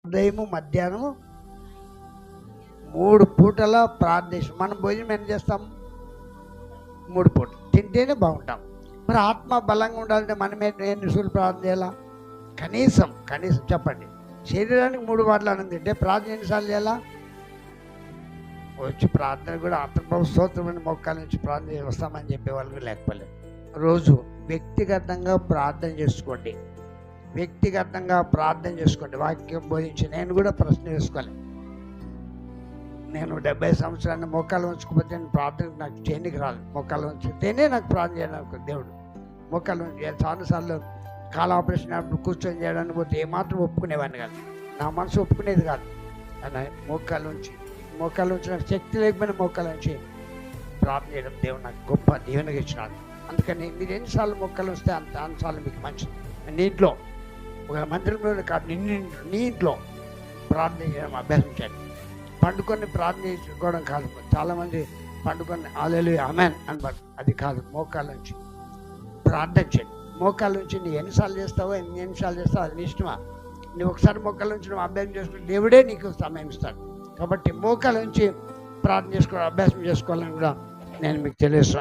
ఉదయము మధ్యాహ్నము 3 పూటల ప్రార్థించి మనం భోజనం ఏం చేస్తాం? 3 పూటలు తింటేనే బాగుంటాం. మరి ఆత్మ బలంగా ఉండాలంటే మనం ఎన్నిసార్లు ప్రార్థన చేయాలా? కనీసం చెప్పండి. శరీరానికి 3 మాటలు అన్నం తింటే ప్రార్థన ఎన్నిసార్లు చేయాలా? వచ్చి ప్రార్థన కూడా ఆత్మభావ స్తోత్రమైన మొక్కల నుంచి ప్రార్థన వస్తామని చెప్పే వాళ్ళకి లేకపోలేదు. రోజు వ్యక్తిగతంగా ప్రార్థన చేసుకోండి. వాక్యం బోధించి నేను కూడా ప్రశ్న వేసుకోవాలి. నేను 70 సంవత్సరాన్ని మోకాలు ఉంచుకోకపోతే నేను ప్రార్థన నాకు చేయనికి రాదు. మోకాలు ఉంచితేనే నాకు ప్రార్థన చేయడానికి దేవుడు. మోకాలు చాలాసార్లు కాల ఆపరేషన్ అప్పుడు కూర్చొని చేయడానికి పోతే ఏమాత్రం ఒప్పుకునేవాడిని కాదు. నా మనసు ఒప్పుకునేది కాదు. కానీ మోకాలు ఉంచి నాకు శక్తి లేకపోయినా మోకాలు ఉంచి ప్రార్థన చేయడం దేవుడు నాకు గొప్ప దీవెనగా ఇచ్చినాడు. అందుకని మీరు ఎన్నిసార్లు మొక్కలు వస్తే అన్నిసార్లు మీకు మంచిది. నీ ఇంట్లో ఒక మందిరంలో కాదు, నీ ఇంట్లో ప్రార్థన చేయడం అభ్యాసం చేయండి. పండుకొని ప్రార్థన చేసుకోవడం కాదు. చాలామంది పండుకొని హల్లెలూయా ఆమేన్ అనమాట. అది కాదు. మోకాళ్ళ నుంచి ప్రార్థన చేయండి. మోకాళ్ళ నుంచి నువ్వు ఎన్నిసార్లు చేస్తావో ఎన్ని నిమిషాలు చేస్తావో అది నీ ఇష్టమా. నువ్వు ఒకసారి మోకాళ్ళ నుంచి నువ్వు అభ్యాసం చేసుకుంటే దేవుడే నీకు సమయం ఇస్తాడు. కాబట్టి మోకాళ్ళ నుంచి ప్రార్థన చేసుకోవడం అభ్యాసం చేసుకోవాలని కూడా నేను మీకు తెలియజేస్తున్నాను.